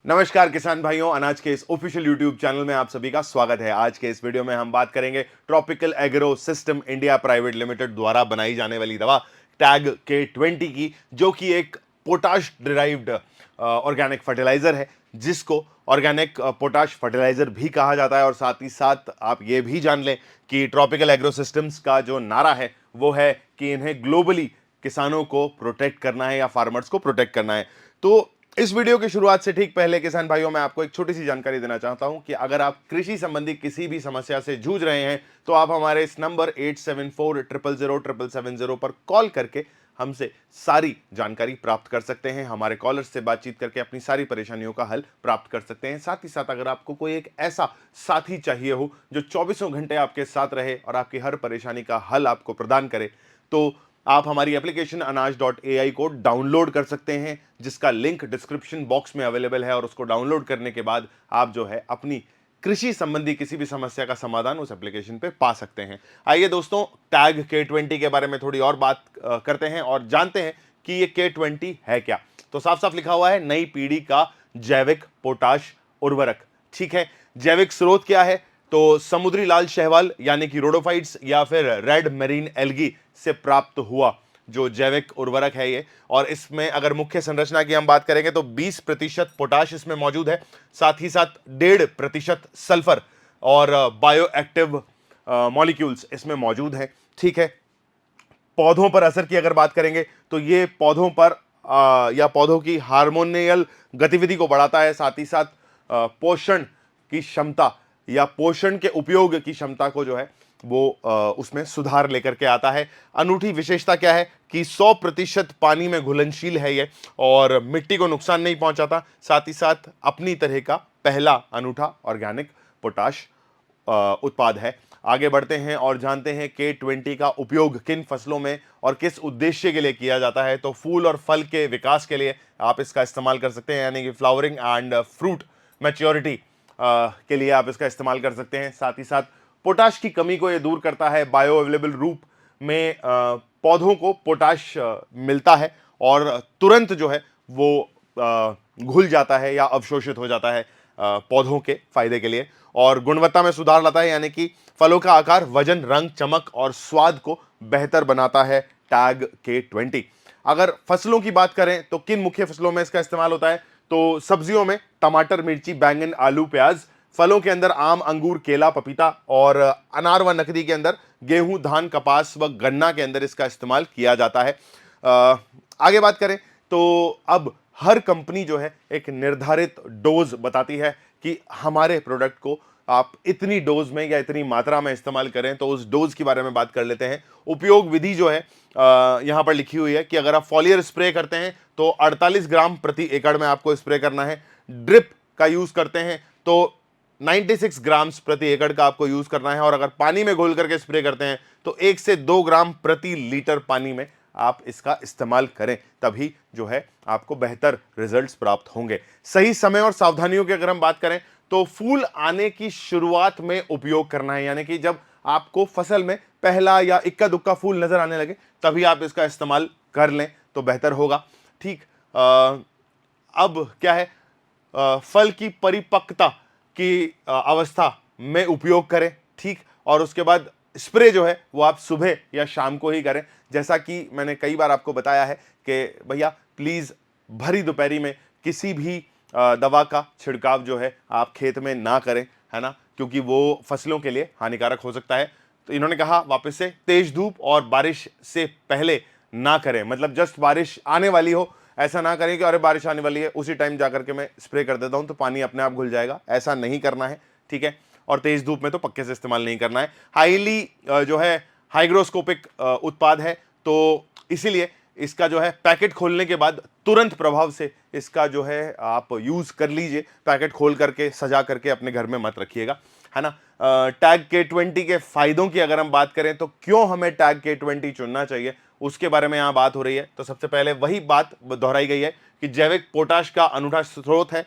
नमस्कार किसान भाइयों, अनाज के इस ऑफिशियल यूट्यूब चैनल में आप सभी का स्वागत है। आज के इस वीडियो में हम बात करेंगे tropical agro system India private limited द्वारा बनाई जाने वाली दवा टैग K20 की, जो कि एक पोटाश डिराइव्ड ऑर्गेनिक फर्टिलाइजर है, जिसको ऑर्गेनिक पोटाश फर्टिलाइजर भी कहा जाता है। और साथ ही साथ आप ये भी जान लें कि ट्रॉपिकल एग्रो सिस्टम्स का जो नारा है वो है कि इन्हें ग्लोबली किसानों को प्रोटेक्ट करना है या फार्मर्स को प्रोटेक्ट करना है। तो इस वीडियो की शुरुआत से ठीक पहले किसान भाइयों, मैं आपको एक छोटी सी जानकारी देना चाहता हूं कि अगर आप कृषि संबंधी किसी भी समस्या से जूझ रहे हैं तो आप हमारे इस नंबर 8740007770 पर कॉल करके हमसे सारी जानकारी प्राप्त कर सकते हैं। हमारे कॉलर्स से बातचीत करके अपनी सारी परेशानियों का हल प्राप्त कर सकते हैं। साथ ही साथ अगर आपको कोई एक ऐसा साथी चाहिए हो जो चौबीसों घंटे आपके साथ रहे और आपकी हर परेशानी का हल आपको प्रदान करे, तो आप हमारी एप्लीकेशन अनाज.ai को डाउनलोड कर सकते हैं, जिसका लिंक डिस्क्रिप्शन बॉक्स में अवेलेबल है। और उसको डाउनलोड करने के बाद आप जो है अपनी कृषि संबंधी किसी भी समस्या का समाधान उस एप्लीकेशन पे पा सकते हैं। आइए दोस्तों, टैग K20 के बारे में थोड़ी और बात करते हैं और जानते हैं कि ये K20 है क्या। तो साफ साफ लिखा हुआ है, नई पीढ़ी का जैविक पोटाश उर्वरक। ठीक है, जैविक स्रोत क्या है? तो समुद्री लाल शैवाल यानी कि रोडोफाइट्स या फिर रेड मेरीन एल्गी से प्राप्त हुआ जो जैविक उर्वरक है ये। और इसमें अगर मुख्य संरचना की हम बात करेंगे तो 20% पोटाश इसमें मौजूद है, साथ ही साथ 1.5% सल्फर और बायो एक्टिव मॉलिक्यूल्स इसमें मौजूद हैं। ठीक है, पौधों पर असर की अगर बात करेंगे तो ये पौधों पर या पौधों की हार्मोनियल गतिविधि को बढ़ाता है, साथ ही साथ पोषण की क्षमता या पोषण के उपयोग की क्षमता को जो है वो उसमें सुधार लेकर के आता है। अनूठी विशेषता क्या है कि 100% पानी में घुलनशील है ये और मिट्टी को नुकसान नहीं पहुंचाता। साथ ही साथ अपनी तरह का पहला अनूठा ऑर्गेनिक पोटाश उत्पाद है। आगे बढ़ते हैं और जानते हैं K20 का उपयोग किन फसलों में और किस उद्देश्य के लिए किया जाता है। तो फूल और फल के विकास के लिए आप इसका इस्तेमाल कर सकते हैं, यानी कि फ्लावरिंग एंड फ्रूट मैच्योरिटी के लिए आप इसका इस्तेमाल कर सकते हैं। साथ ही साथ पोटाश की कमी को यह दूर करता है। बायो अवेलेबल रूप में पौधों को पोटाश मिलता है और तुरंत जो है वो घुल जाता है या अवशोषित हो जाता है पौधों के फायदे के लिए। और गुणवत्ता में सुधार लाता है, यानी कि फलों का आकार, वजन, रंग, चमक और स्वाद को बेहतर बनाता है टैग K20। अगर फसलों की बात करें तो किन मुख्य फसलों में इसका इस्तेमाल होता है? तो सब्जियों में टमाटर, मिर्ची, बैंगन, आलू, प्याज। फलों के अंदर आम, अंगूर, केला, पपीता। और अनार व नकदी के अंदर गेहूं, धान, कपास व गन्ना के अंदर इसका इस्तेमाल किया जाता है। आगे बात करें तो अब हर कंपनी जो है एक निर्धारित डोज बताती है कि हमारे प्रोडक्ट को आप इतनी डोज में या इतनी मात्रा में इस्तेमाल करें। तो उस डोज के बारे में बात कर लेते हैं। उपयोग विधि जो है यहां पर लिखी हुई है कि अगर आप फॉलियर स्प्रे करते हैं तो 48 ग्राम प्रति एकड़ में आपको स्प्रे करना है। ड्रिप का यूज करते हैं तो 96 ग्राम्स प्रति एकड़ का आपको यूज करना है। और अगर पानी में घोल करके स्प्रे करते हैं तो 1 से 2 ग्राम प्रति लीटर पानी में आप इसका इस्तेमाल करें, तभी जो है आपको बेहतर रिजल्ट्स प्राप्त होंगे। सही समय और सावधानियों की अगर हम बात करें तो फूल आने की शुरुआत में उपयोग करना है, यानी कि जब आपको फसल में पहला या इक्का दुक्का फूल नजर आने लगे तभी आप इसका इस्तेमाल कर लें तो बेहतर होगा। ठीक, अब क्या है, फल की परिपक्वता की अवस्था में उपयोग करें। ठीक, और उसके बाद स्प्रे जो है वो आप सुबह या शाम को ही करें। जैसा कि मैंने कई बार आपको बताया है कि भैया प्लीज़ भरी दोपहरी में किसी भी दवा का छिड़काव जो है आप खेत में ना करें, है ना, क्योंकि वो फसलों के लिए हानिकारक हो सकता है। तो इन्होंने कहा वापस से, तेज धूप और बारिश से पहले ना करें, मतलब जस्ट बारिश आने वाली हो ऐसा ना करें कि अरे बारिश आने वाली है उसी टाइम जाकर के मैं स्प्रे कर देता हूं तो पानी अपने आप घुल जाएगा, ऐसा नहीं करना है। ठीक है, और तेज धूप में तो पक्के से इस्तेमाल नहीं करना है। हाईली जो है हाइग्रोस्कोपिक उत्पाद है, तो इसीलिए इसका जो है पैकेट खोलने के बाद तुरंत प्रभाव से इसका जो है आप यूज कर लीजिए। पैकेट खोल करके सजा करके अपने घर में मत रखिएगा, है ना। टैग K20 के फायदों की अगर हम बात करें तो क्यों हमें टैग K20 चुनना चाहिए उसके बारे में यहां बात हो रही है। तो सबसे पहले वही बात दोहराई गई है कि जैविक पोटाश का अनूठा स्रोत है,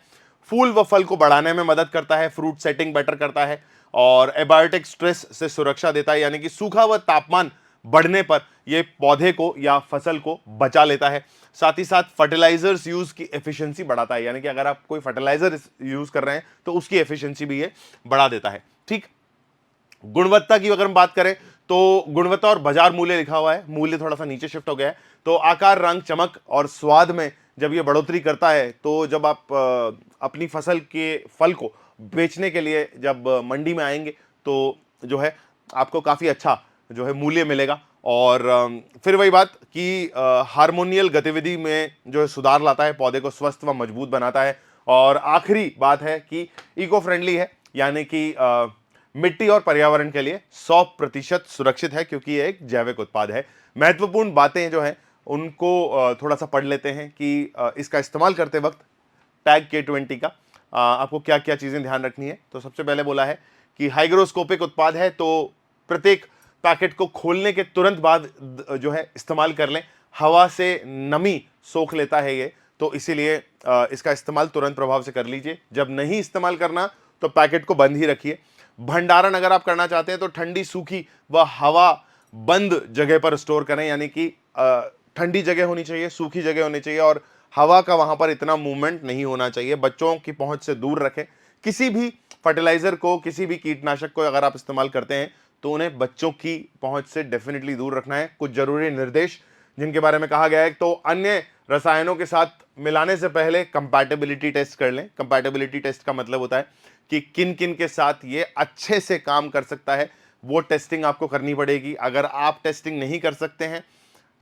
फूल व फल को बढ़ाने में मदद करता है, फ्रूट सेटिंग बेटर करता है और एबायोटिक स्ट्रेस से सुरक्षा देता है, यानी कि सूखा व तापमान बढ़ने पर ये पौधे को या फसल को बचा लेता है। साथ ही साथ फर्टिलाइजर्स यूज की एफिशिएंसी बढ़ाता है, यानी कि अगर आप कोई फर्टिलाइजर यूज कर रहे हैं तो उसकी एफिशिएंसी भी ये बढ़ा देता है। ठीक, गुणवत्ता की अगर हम बात करें तो गुणवत्ता और बाजार मूल्य लिखा हुआ है, मूल्य थोड़ा सा नीचे शिफ्ट हो गया है। तो आकार, रंग, चमक और स्वाद में जब ये बढ़ोतरी करता है तो जब आप अपनी फसल के फल को बेचने के लिए जब मंडी में आएंगे तो जो है आपको काफी अच्छा जो है मूल्य मिलेगा। और फिर वही बात कि हार्मोनियल गतिविधि में जो है सुधार लाता है, पौधे को स्वस्थ व मजबूत बनाता है। और आखिरी बात है कि इको फ्रेंडली है, यानी कि मिट्टी और पर्यावरण के लिए 100% सुरक्षित है, क्योंकि यह एक जैविक उत्पाद है। महत्वपूर्ण बातें जो हैं उनको थोड़ा सा पढ़ लेते हैं कि इसका इस्तेमाल करते वक्त टैग K20 का आपको क्या क्या चीजें ध्यान रखनी है। तो सबसे पहले बोला है कि हाइग्रोस्कोपिक उत्पाद है, तो प्रत्येक पैकेट को खोलने के तुरंत बाद जो है इस्तेमाल कर लें। हवा से नमी सोख लेता है ये, तो इसीलिए इसका इस्तेमाल तुरंत प्रभाव से कर लीजिए। जब नहीं इस्तेमाल करना तो पैकेट को बंद ही रखिए। भंडारण अगर आप करना चाहते हैं तो ठंडी, सूखी व हवा बंद जगह पर स्टोर करें, यानी कि ठंडी जगह होनी चाहिए, सूखी जगह होनी चाहिए और हवा का वहां पर इतना मूवमेंट नहीं होना चाहिए। बच्चों की पहुंच से दूर रखें। किसी भी फर्टिलाइजर को, किसी भी कीटनाशक को अगर आप इस्तेमाल करते हैं तो उन्हें बच्चों की पहुंच से डेफिनेटली दूर रखना है। कुछ जरूरी निर्देश जिनके बारे में कहा गया है, तो अन्य रसायनों के साथ मिलाने से पहले कंपैटिबिलिटी टेस्ट कर लें। कंपैटिबिलिटी टेस्ट का मतलब होता है कि किन किन के साथ ये अच्छे से काम कर सकता है, वो टेस्टिंग आपको करनी पड़ेगी। अगर आप टेस्टिंग नहीं कर सकते हैं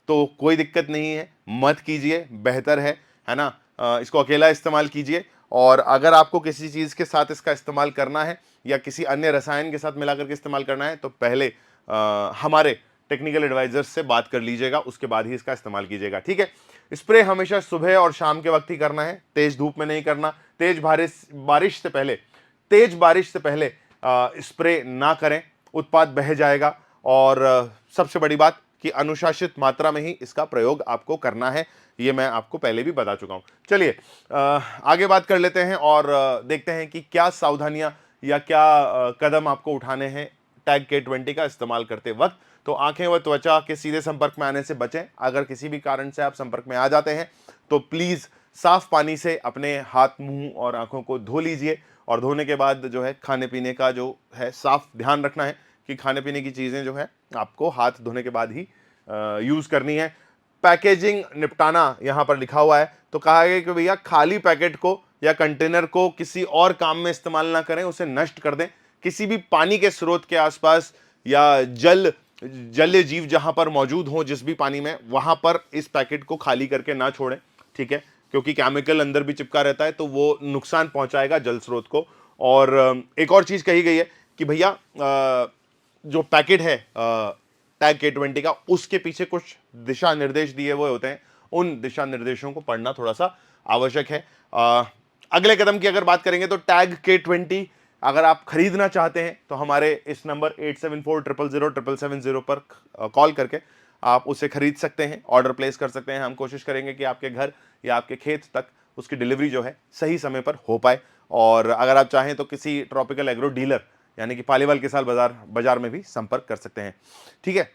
तो कोई दिक्कत नहीं है, मत कीजिए, बेहतर है ना। इसको अकेला इस्तेमाल कीजिए। और अगर आपको किसी चीज़ के साथ इसका इस्तेमाल करना है या किसी अन्य रसायन के साथ मिलाकर के इस्तेमाल करना है तो पहले हमारे टेक्निकल एडवाइजर्स से बात कर लीजिएगा, उसके बाद ही इसका इस्तेमाल कीजिएगा। ठीक है, स्प्रे हमेशा सुबह और शाम के वक्त ही करना है, तेज धूप में नहीं करना। तेज बारिश से पहले स्प्रे ना करें, उत्पाद बह जाएगा। और सबसे बड़ी बात कि अनुशासित मात्रा में ही इसका प्रयोग आपको करना है, ये मैं आपको पहले भी बता चुका हूं। चलिए आगे बात कर लेते हैं और देखते हैं कि क्या सावधानियां या क्या कदम आपको उठाने हैं टैग K20 का इस्तेमाल करते वक्त। तो आंखें व त्वचा के सीधे संपर्क में आने से बचें। अगर किसी भी कारण से आप संपर्क में आ जाते हैं तो प्लीज साफ पानी से अपने हाथ, मुंह और आंखों को धो लीजिए। और धोने के बाद जो है खाने पीने का जो है साफ ध्यान रखना है कि खाने पीने की चीजें जो है आपको हाथ धोने के बाद ही यूज करनी है। पैकेजिंग निपटाना यहां पर लिखा हुआ है, तो कहा गया कि भैया खाली पैकेट को या कंटेनर को किसी और काम में इस्तेमाल ना करें, उसे नष्ट कर दें। किसी भी पानी के स्रोत के आसपास या जलीय जीव जहां पर मौजूद हो, जिस भी पानी में, वहां पर इस पैकेट को खाली करके ना छोड़ें। ठीक है, क्योंकि केमिकल अंदर भी चिपका रहता है तो वो नुकसान पहुंचाएगा जल स्रोत को। और एक और चीज कही गई है कि भैया जो पैकेट है टैग K20 का, उसके पीछे कुछ दिशा निर्देश दिए हुए होते हैं, उन दिशा निर्देशों को पढ़ना थोड़ा सा आवश्यक है। अगले कदम की अगर बात करेंगे तो टैग K20 अगर आप खरीदना चाहते हैं तो हमारे इस नंबर 8740000770 पर कॉल करके आप उसे खरीद सकते हैं, ऑर्डर प्लेस कर सकते हैं। हम कोशिश करेंगे कि आपके घर या आपके खेत तक उसकी डिलीवरी जो है सही समय पर हो पाए। और अगर आप चाहें तो किसी ट्रॉपिकल एग्रो डीलर यानी कि पालीवाल किसान बाजार में भी संपर्क कर सकते हैं। ठीक है,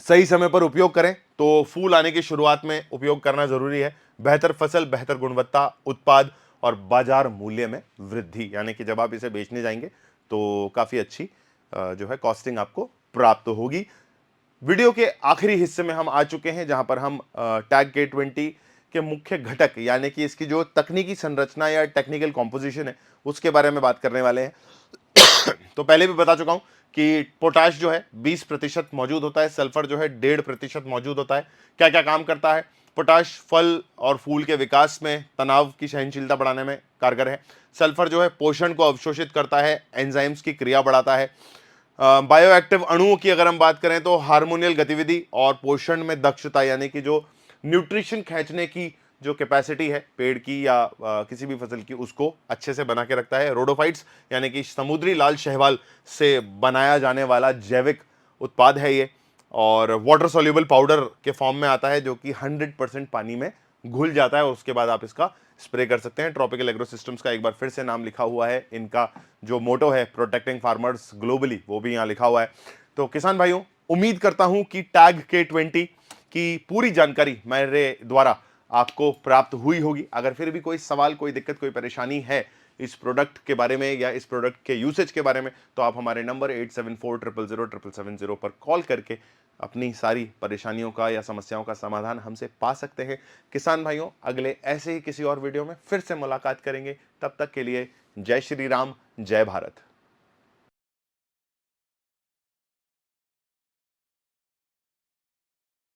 सही समय पर उपयोग करें तो फूल आने की शुरुआत में उपयोग करना जरूरी है। बेहतर फसल, बेहतर गुणवत्ता, उत्पाद और बाजार मूल्य में वृद्धि, यानी कि जब आप इसे बेचने जाएंगे तो काफी अच्छी जो है कॉस्टिंग आपको प्राप्त होगी। वीडियो के आखिरी हिस्से में हम आ चुके हैं जहां पर हम टैग K20 के मुख्य घटक यानी कि इसकी जो तकनीकी संरचना या टेक्निकल कॉम्पोजिशन है उसके बारे में बात करने वाले हैं। तो पहले भी बता चुका हूं कि पोटाश जो है 20% मौजूद होता है, सल्फर जो है 1.5% मौजूद होता है। क्या क्या काम करता है? पोटाश फल और फूल के विकास में, तनाव की सहनशीलता बढ़ाने में कारगर है। सल्फर जो है पोषण को अवशोषित करता है, एंजाइम्स की क्रिया बढ़ाता है। बायो एक्टिव अणुओं की अगर हम बात करें तो हार्मोनियल गतिविधि और पोषण में दक्षता, यानी कि जो न्यूट्रिशन खींचने की जो कैपेसिटी है पेड़ की या किसी भी फसल की, उसको अच्छे से बना के रखता है। रोडोफाइट्स यानी कि समुद्री लाल शैवाल से बनाया जाने वाला जैविक उत्पाद है ये। और वाटर सोल्यूबल पाउडर के फॉर्म में आता है जो कि 100% पानी में घुल जाता है और उसके बाद आप इसका स्प्रे कर सकते हैं। ट्रॉपिकल एग्रो सिस्टम्स का एक बार फिर से नाम लिखा हुआ है, इनका जो मोटो है प्रोटेक्टिंग फार्मर्स ग्लोबली, वो भी यहाँ लिखा हुआ है। तो किसान भाइयों, उम्मीद करता हूं कि टैग K20 की पूरी जानकारी मेरे द्वारा आपको प्राप्त हुई होगी। अगर फिर भी कोई सवाल, कोई दिक्कत, कोई परेशानी है इस प्रोडक्ट के बारे में या इस प्रोडक्ट के यूसेज के बारे में, तो आप हमारे नंबर 8740007770 पर कॉल करके अपनी सारी परेशानियों का या समस्याओं का समाधान हमसे पा सकते हैं। किसान भाइयों, अगले ऐसे ही किसी और वीडियो में फिर से मुलाकात करेंगे। तब तक के लिए जय श्री राम, जय भारत।